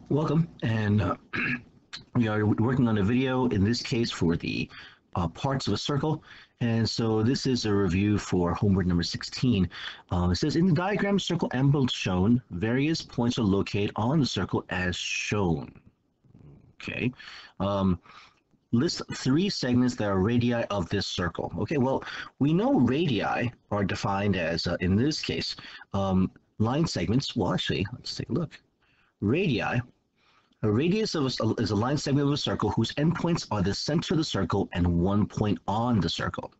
Welcome, and we are working on a video, in this case for the parts of a circle, and so this is a review for homework number 16. It says, in the diagram circle emblem shown, various points are located on the circle as shown. Okay. List 3 segments that are radii of this circle. Okay, well, we know radii are defined as, in this case, line segments. Well, actually, let's take a look. Radii, a radius is a line segment of a circle whose endpoints are the center of the circle and one point on the circle.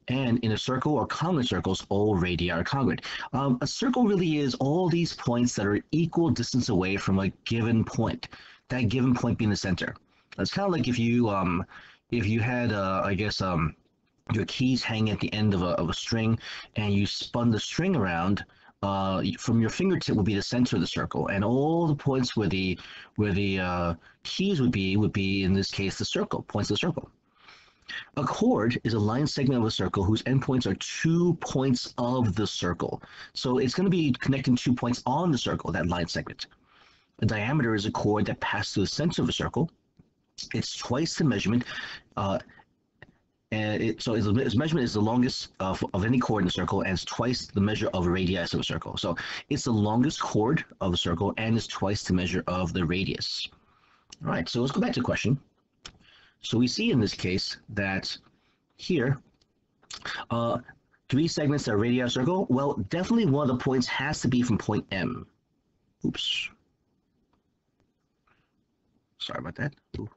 And in a circle or congruent circles, all radii are congruent. A circle really is all these points that are equal distance away from a given point, that given point being the center. It's kind of like if you had, your keys hang at the end of a string, and you spun the string around. From your fingertip would be the center of the circle, and all the points where the keys would be in this case the circle, points of the circle. A chord is a line segment of a circle whose endpoints are 2 points of the circle. So it's going to be connecting 2 points on the circle, that line segment. A diameter is a chord that passes through the center of a circle. It's twice the measurement. So its measurement is the longest of any chord in the circle, and it's twice the measure of a radius of a circle. So it's the longest chord of the circle, and it's twice the measure of the radius. All right, so let's go back to the question. So we see in this case that here, 3 segments that are radii of a circle. Well, definitely one of the points has to be from point M. Oops. Sorry about that. Ooh.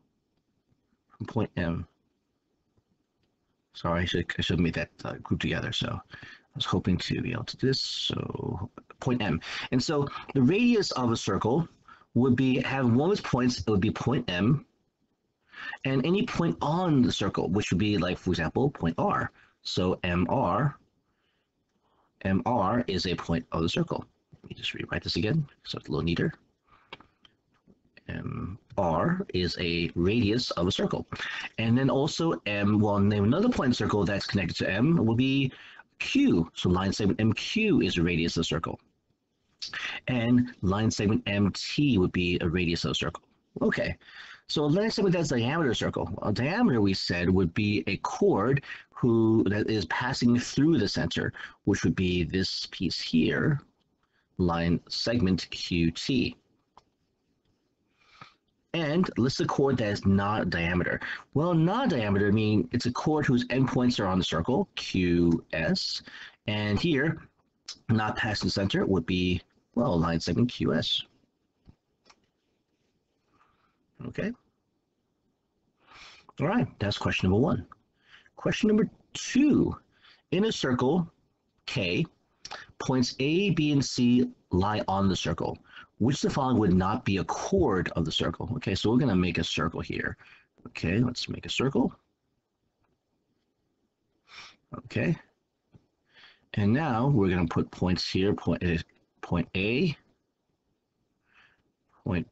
From point M. Sorry, I should have made that group together. So I was hoping to be able to do this. So point M. And so the radius of a circle would have one of its points. It would be point M. And any point on the circle, which would be, like, for example, point R. So MR is a point of the circle. Let me just rewrite this again so it's a little neater. R is a radius of a circle. And then also M, well, name another point in the circle that's connected to M will be Q. So line segment MQ is a radius of a circle. And line segment MT would be a radius of a circle. Okay, so line segment that's diameter of a circle. A diameter, we said, would be a chord that is passing through the center, which would be this piece here, line segment QT. And list a chord that is not diameter. Well, not diameter, I mean, it's a chord whose endpoints are on the circle, QS. And here, not past the center would be, well, line segment QS. Okay. All right, that's question number 1. Question number 2. In a circle, K, points A, B, and C lie on the circle. Which of the following would not be a chord of the circle? Okay, so we're going to make a circle here. Okay, let's make a circle. Okay. And now we're going to put points here, point A, point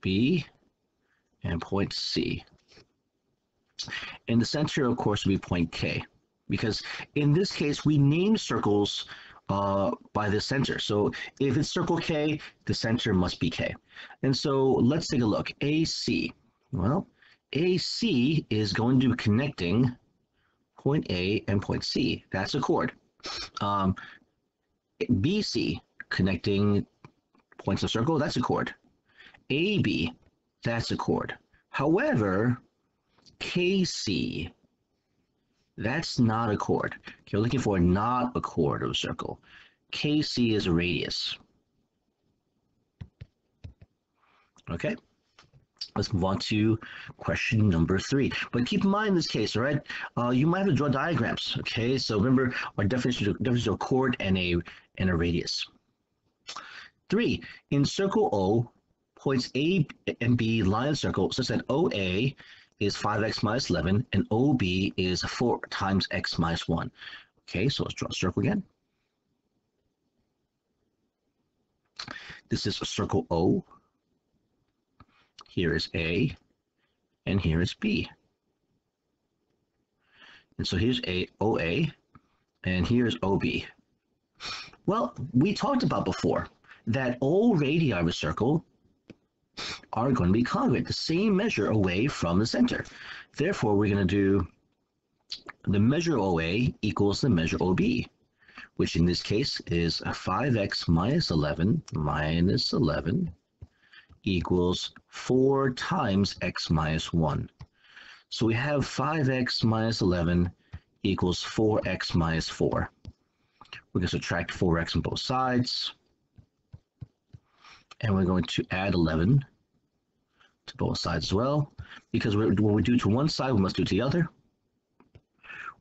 B, and point C. In the center, of course, will be point K, because in this case, we name circles by the center. So if it's circle K, the center must be K. And so let's take a look. AC. Well, AC is going to be connecting point A and point C. That's a chord. BC, connecting points of circle, that's a chord. AB, that's a chord. However, KC, that's not a chord. Okay, we're looking for not a chord of a circle. KC is a radius. Okay, let's move on to question number 3. But keep in mind in this case, all right, you might have to draw diagrams. Okay, so remember our definition of a chord and a radius. 3. In circle O, points A and B lie in a circle such that OA is 5x minus 11, and OB is 4 times x minus 1. Okay, so let's draw a circle again. This is a circle O. Here is A, and here is B. And so here's OA, and here's OB. Well, we talked about before that all radii of a circle are going to be congruent, the same measure away from the center. Therefore, we're going to do the measure OA equals the measure OB, which in this case is 5x minus 11 equals 4 times x minus 1. So we have 5x minus 11 equals 4x minus 4. We're going to subtract 4x on both sides. And we're going to add 11 to both sides as well. Because what we do to one side, we must do to the other.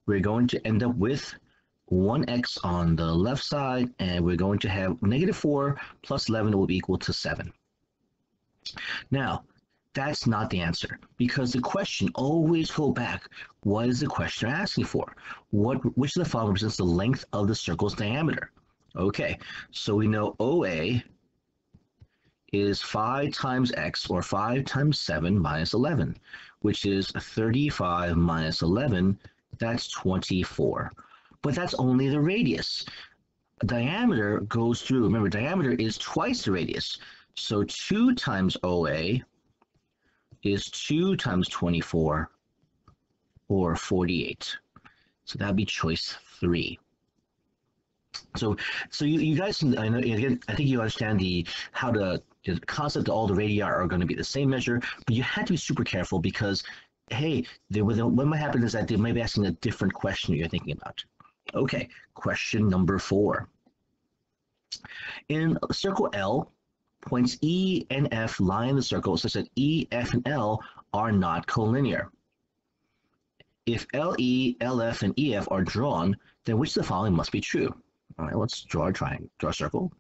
We're going to end up with 1x on the left side, and we're going to have negative 4 plus 11 will be equal to 7. Now, that's not the answer, because the question always go back, what is the question asking for? Which of the following represents the length of the circle's diameter? Okay, so we know OA is 5 times x, or 5 times 7 minus 11, which is 35 minus 11, that's 24. But that's only the radius. Diameter goes through, remember, diameter is twice the radius. So 2 times OA is 2 times 24, or 48. So that'd be choice 3. So you guys, I know, again, I think you understand the concept that all the radii are going to be the same measure, but you have to be super careful because, hey, what might happen is that they might be asking a different question you're thinking about. Okay, question number 4. In circle L, points E and F lie in the circle such that E, F, and L are not collinear. If LE, LF, and EF are drawn, then which of the following must be true? All right, let's draw a triangle, draw a circle.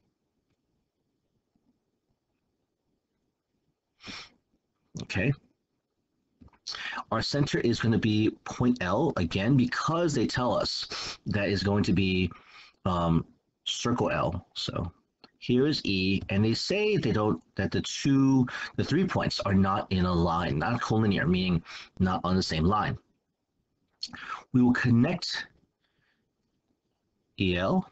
Okay. Our center is going to be point L, again, because they tell us that is going to be circle L. So here is E, and they say that the 3 points are not in a line, not collinear, meaning not on the same line. We will connect EL,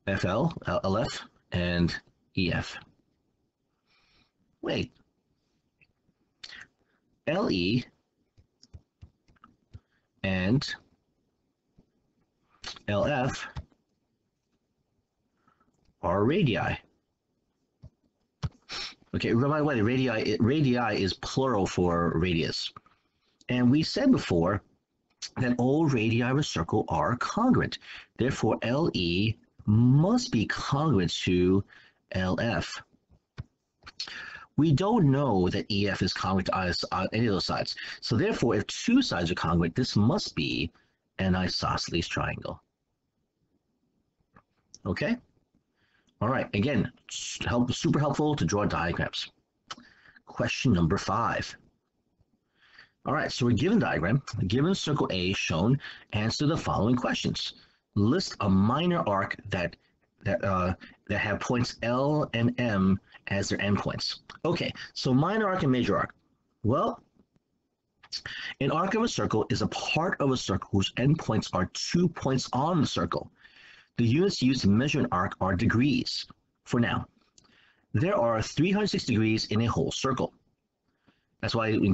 FL, LF, and EF. Wait. LE and LF are radii. Okay, by the way, radii is plural for radius. And we said before that all radii of a circle are congruent. Therefore, LE must be congruent to LF. We don't know that EF is congruent to any of those sides. So therefore, if 2 sides are congruent, this must be an isosceles triangle. Okay? All right, again, super helpful to draw diagrams. Question number 5. All right, so we're given a diagram, given circle A shown, answer the following questions. List a minor arc that have points L and M as their endpoints. Okay, so minor arc and major arc. Well, an arc of a circle is a part of a circle whose endpoints are 2 points on the circle. The units used to measure an arc are degrees. For now, there are 360 degrees in a whole circle. That's why when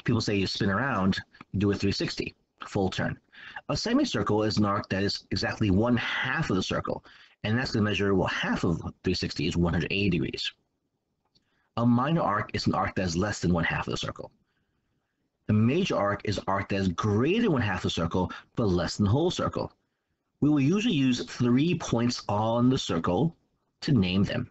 people say you spin around, you do a 360, full turn. A semicircle is an arc that is exactly 1/2 of the circle, and that's going to measure, well, half of 360 is 180 degrees. A minor arc is an arc that is less than 1/2 of the circle. A major arc is an arc that is greater than 1/2 of the circle, but less than the whole circle. We will usually use 3 points on the circle to name them.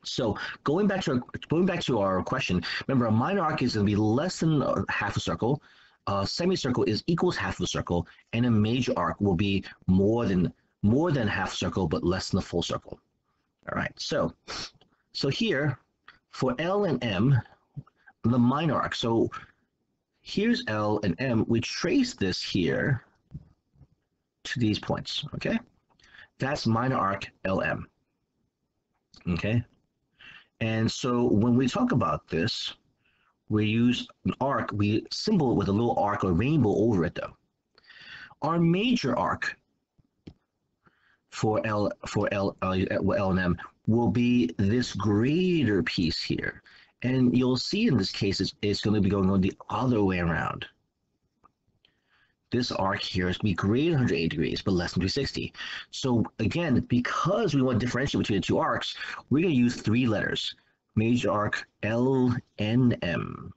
So going back to our question, remember, a minor arc is going to be less than half a circle, a semicircle is equals half of a circle, and a major arc will be more than half a circle but less than the full circle. All right, so here for L and M, the minor arc. So here's L and M. We trace this here to these points. Okay, that's minor arc LM. Okay. And so when we talk about this, we use an arc, we symbol it with a little arc or rainbow over it though. Our major arc for L and M will be this greater piece here. And you'll see in this case, it's going to be going on the other way around. This arc here is going to be greater than 180 degrees, but less than 360. So again, because we want to differentiate between the two arcs, we're going to use three letters. Major arc L, N, M.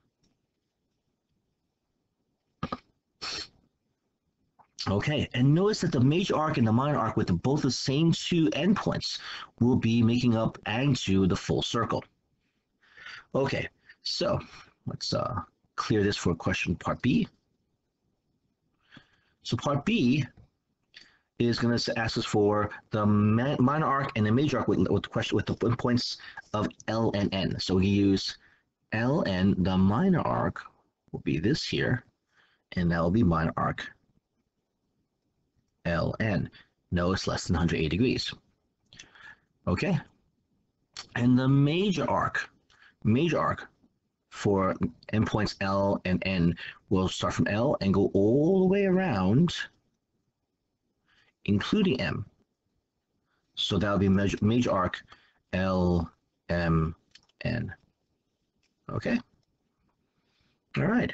Okay, and notice that the major arc and the minor arc with both the same two endpoints will be making up adding to the full circle. Okay, so let's clear this for question part B. So part B is going to ask us for the minor arc and the major arc with the endpoints of L and N. So we use L and the minor arc will be this here, and that will be minor arc LN. No, it's less than 180 degrees. Okay. And the major arc for endpoints L and N will start from L and go all the way around, including M. So that will be major arc L, M, N. Okay. All right.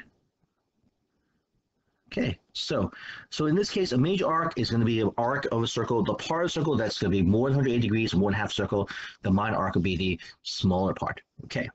Okay, so in this case, a major arc is going to be an arc of a circle, the part of the circle that's going to be more than 180 degrees, 1/2 circle. The minor arc will be the smaller part. Okay.